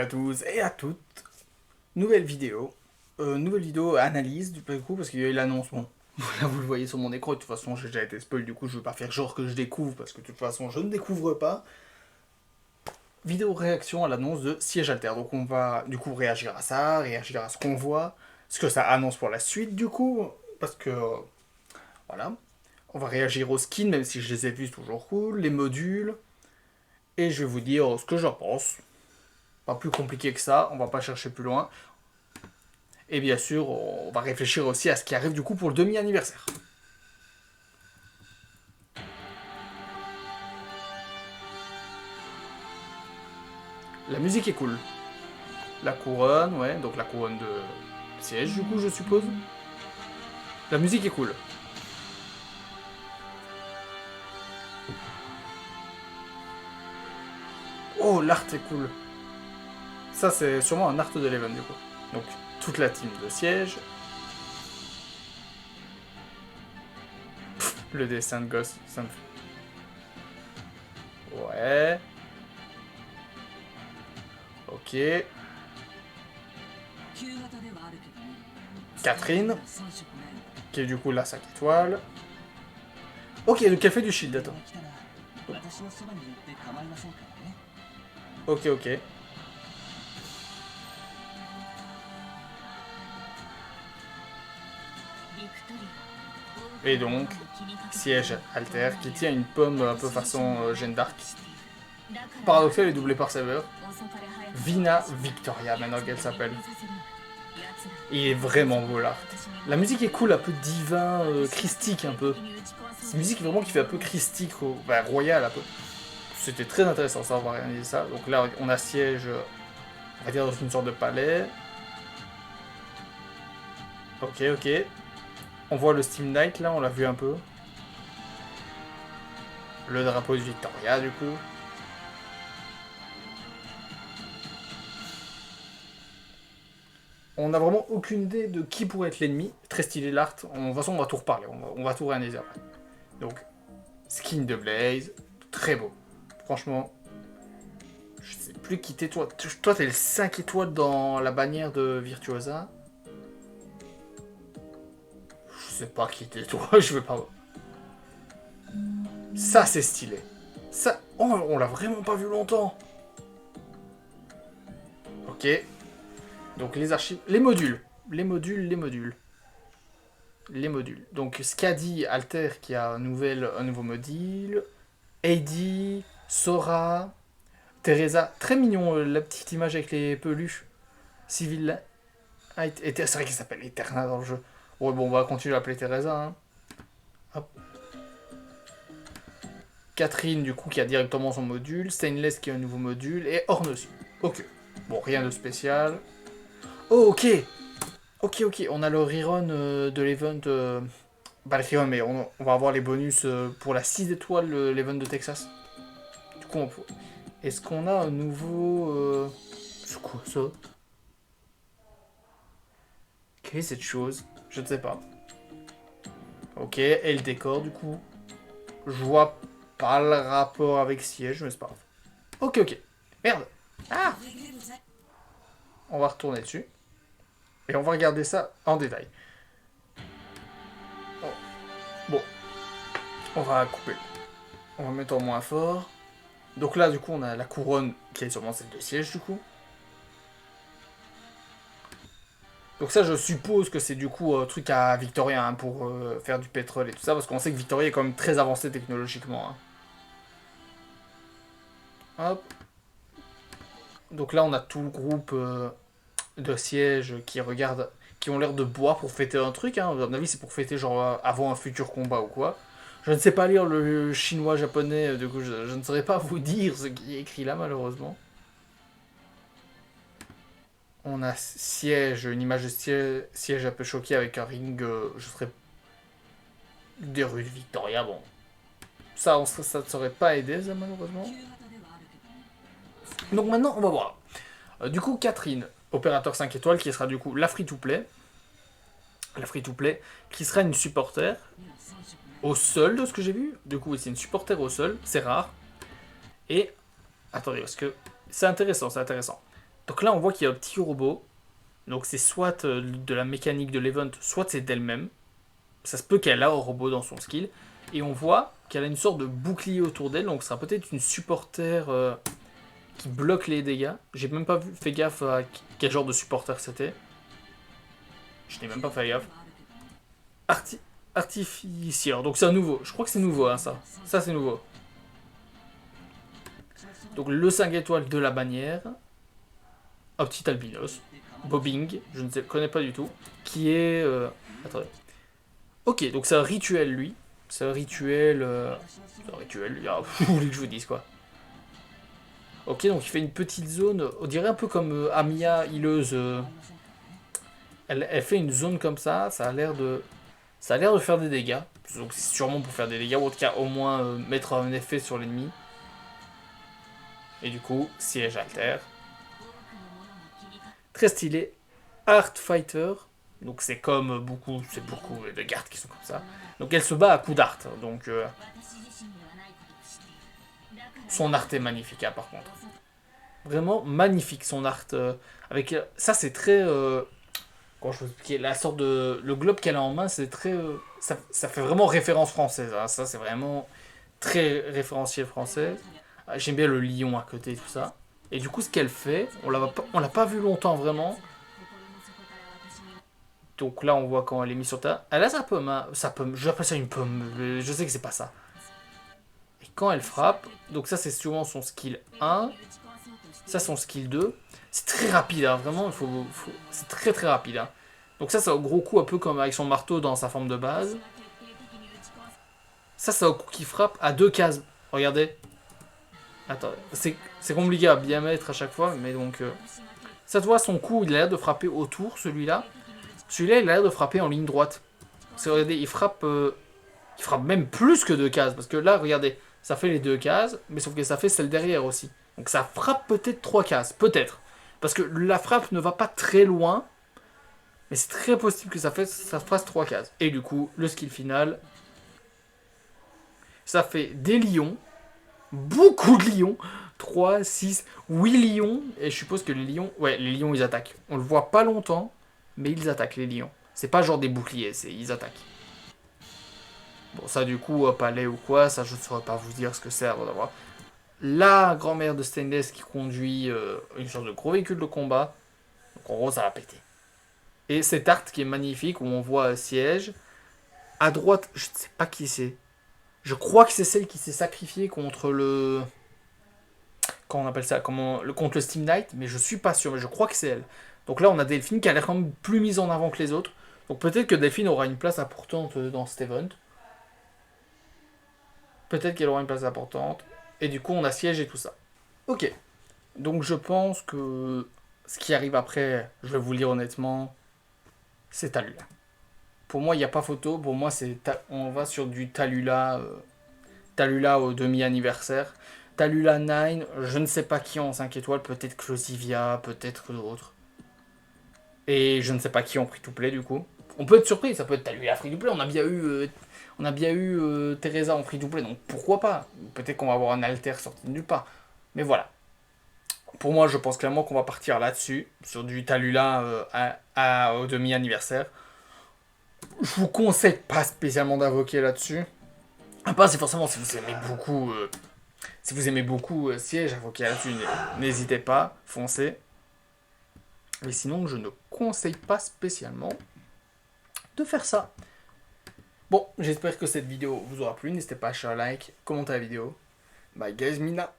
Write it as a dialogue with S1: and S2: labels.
S1: À tous et à toutes, nouvelle vidéo. Nouvelle vidéo analyse du coup parce qu'il y a eu l'annonce. Bon, là vous le voyez sur mon écran, de toute façon j'ai déjà été spoil, du coup je veux pas faire genre que je découvre parce que de toute façon je ne découvre pas. Vidéo réaction à l'annonce de Siège Alter. Donc on va du coup réagir à ça, réagir à ce qu'on voit, ce que ça annonce pour la suite du coup. Parce que voilà. On va réagir aux skins, même si je les ai vus, c'est toujours cool, les modules. Et je vais vous dire ce que j'en pense. Pas plus compliqué que ça, on va pas chercher plus loin. Et bien sûr, on va réfléchir aussi à ce qui arrive du coup pour le demi-anniversaire. La musique est cool. La couronne, ouais, donc la couronne de siège du coup je suppose. La musique est cool. Oh, l'art est cool. Ça c'est sûrement un art de l'event du coup. Donc toute la team de siège. Pff, le dessin de gosse, ça me fait... Ouais. Ok. Catherine, qui est du coup la 5 étoiles. Ok, donc elle fait du shield, attends. Ok, ok. Et donc, siège Alter, qui tient une pomme un peu façon Jeanne d'Arc. Paradoxal est doublé par Saber. Vina Victoria, maintenant qu'elle s'appelle. Il est vraiment beau l'art. La musique est cool, un peu divin, christique un peu. C'est une musique vraiment qui fait un peu christique, bah, royal un peu. C'était très intéressant ça, on va réaliser ça. Donc là, on a siège, on va dire dans une sorte de palais. Ok, ok. On voit le Steam Night là, on l'a vu un peu. Le drapeau de Victoria du coup. On n'a vraiment aucune idée de qui pourrait être l'ennemi. Très stylé l'art. De toute façon, on va tout reparler. On va tout réanalyser après. Donc, skin de Blaze. Très beau. Franchement, je sais plus qui t'es toi. Toi, t'es le 5 étoiles dans la bannière de Virtuosa. Je sais pas qui t'es toi. Je veux pas. Ça, c'est stylé. Ça, oh, on l'a vraiment pas vu longtemps. Ok. Donc, les archives. Les modules. Les modules, les modules. Les modules. Donc, Skadi Alter qui a un nouveau module. Heidi, Sora, Teresa. Très mignon, la petite image avec les peluches. Civil. Ah, c'est vrai qu'il s'appelle Eterna dans le jeu. Ouais, bon, on va continuer à l'appeler Teresa. Hein. Hop. Catherine, du coup, qui a directement son module. Stainless, qui a un nouveau module. Et Orne aussi. Ok. Bon, rien de spécial. Oh, ok. Ok, ok. On a le rerun de l'event. Pas le rerun, mais on va avoir les bonus pour la 6 étoiles, l'event de Texas. Du coup, est-ce qu'on a un nouveau. C'est quoi ça? Quelle est cette chose? Je ne sais pas. Ok, et le décor, du coup. Je vois pas le rapport avec siège, mais c'est pas grave. Ok, ok. Merde. Ah. On va retourner dessus. Et on va regarder ça en détail. Oh. Bon, on va couper. On va mettre en moins fort. Donc là, du coup, on a la couronne qui est sûrement celle de siège, du coup. Donc ça, je suppose que c'est du coup un truc à Victoria hein, pour faire du pétrole et tout ça, parce qu'on sait que Victoria est quand même très avancé technologiquement. Hein. Hop. Donc là, on a tout le groupe de sièges qui regardent, qui ont l'air de boire pour fêter un truc. Hein. À mon avis, c'est pour fêter genre avant un futur combat ou quoi. Je ne sais pas lire le chinois japonais, du coup, je ne saurais pas vous dire ce qui est écrit là, malheureusement. On a siège, une image de siège un peu choqué avec un ring, je serais des rues de Victoria, bon. Ça ne saurait pas aider, ça, malheureusement. Donc maintenant, on va voir. Du coup, Catherine, opérateur 5 étoiles, qui sera du coup la free-to-play. La free-to-play, qui sera une supporter au sol, de ce que j'ai vu. Du coup, c'est une supporter au sol, c'est rare. Et, attendez, parce que c'est intéressant, c'est intéressant. Donc là, on voit qu'il y a un petit robot. Donc c'est soit de la mécanique de l'event, soit c'est d'elle-même. Ça se peut qu'elle a un robot dans son skill. Et on voit qu'elle a une sorte de bouclier autour d'elle. Donc ça sera peut-être une supporter qui bloque les dégâts. J'ai même pas fait gaffe à quel genre de supporter c'était. Je n'ai même pas fait gaffe. Artificier. Donc c'est un nouveau. Je crois que c'est nouveau, hein, ça. Ça, c'est nouveau. Donc le 5 étoiles de la bannière. Un petit albinos. Bobbing. Je ne connais pas du tout. Qui est... attendez. Ok, donc c'est un rituel, lui. C'est un rituel... C'est un rituel. Vous voulez que je vous dise, quoi. Ok, donc il fait une petite zone. On dirait un peu comme Amiya, healeuse. Elle fait une zone comme ça. Ça a l'air de... Ça a l'air de faire des dégâts. Donc c'est sûrement pour faire des dégâts, ou en tout cas au moins mettre un effet sur l'ennemi. Et du coup, siège alter. Très stylé. Art Fighter. Donc c'est comme beaucoup, c'est beaucoup de gardes qui sont comme ça. Donc elle se bat à coups d'art. Donc son art est magnifique, hein, par contre. Vraiment magnifique son art. Avec ça c'est très... Comment je peux expliquer, la sorte de... Le globe qu'elle a en main, c'est très... ça fait vraiment référence française. Hein. Ça, c'est vraiment très référentiel français. J'aime bien le lion à côté, tout ça. Et du coup, ce qu'elle fait, on l'a pas vu longtemps, vraiment. Donc là, on voit quand elle est mise sur terre. Elle a sa pomme, hein. Sa pomme, j'appelle ça une pomme. Je sais que c'est pas ça. Et quand elle frappe, donc ça, c'est souvent son skill 1. Ça, son skill 2. C'est très rapide, hein, vraiment, c'est très très rapide. Hein. Donc ça, c'est un gros coup un peu comme avec son marteau dans sa forme de base. Ça, c'est un coup qui frappe à 2 cases. Regardez. Attends, c'est compliqué à bien mettre à chaque fois, mais donc... ça, tu vois, son coup, il a l'air de frapper autour, celui-là. Celui-là, il a l'air de frapper en ligne droite. Regardez, il frappe même plus que 2 cases, parce que là, regardez, ça fait les 2 cases, mais sauf que ça fait celle derrière aussi. Donc ça frappe peut-être 3 cases, peut-être. Parce que la frappe ne va pas très loin, mais c'est très possible que ça fasse 3 cases. Et du coup, le skill final, ça fait des lions, beaucoup de lions, 3, 6, 8 lions, et je suppose que les lions ils attaquent. On le voit pas longtemps, mais ils attaquent les lions. C'est pas genre des boucliers, ils attaquent. Bon, ça du coup, palais ou quoi, ça je ne saurais pas vous dire ce que c'est avant d'avoir. La grand-mère de Stainless qui conduit une sorte de gros véhicule de combat. Donc en gros, ça va péter. Et cette art qui est magnifique, où on voit un siège. À droite, je ne sais pas qui c'est. Je crois que c'est celle qui s'est sacrifiée contre le... Comment on appelle ça, contre le Steam Knight, mais je suis pas sûr, mais je crois que c'est elle. Donc là, on a Delphine qui a l'air quand même plus mise en avant que les autres. Donc peut-être que Delphine aura une place importante dans cet event. Peut-être qu'elle aura une place importante. Et du coup, on a siège et tout ça. Ok. Donc je pense que ce qui arrive après, je vais vous le dire honnêtement, c'est Talula. Pour moi, il n'y a pas photo. Pour moi, on va sur du Talula, Talula au demi-anniversaire. Talula 9, je ne sais pas qui en 5 étoiles, peut-être Closivia, peut-être d'autres. Et je ne sais pas qui en free-to-play du coup. On peut être surpris, ça peut être Talula free-to-play, on a bien eu Teresa en free-to-play, donc pourquoi pas. Peut-être qu'on va avoir un alter sorti de nulle part. Mais voilà. Pour moi, je pense clairement qu'on va partir là-dessus, sur du Talula au demi-anniversaire. Je vous conseille pas spécialement d'invoquer là-dessus. À part, c'est forcément si vous aimez beaucoup, Siège, invoquer là-dessus, n'hésitez pas, foncez. Mais sinon, je ne conseille pas spécialement de faire ça. Bon, j'espère que cette vidéo vous aura plu. N'hésitez pas à lâcher un like, commenter la vidéo. Bye guys, Mina.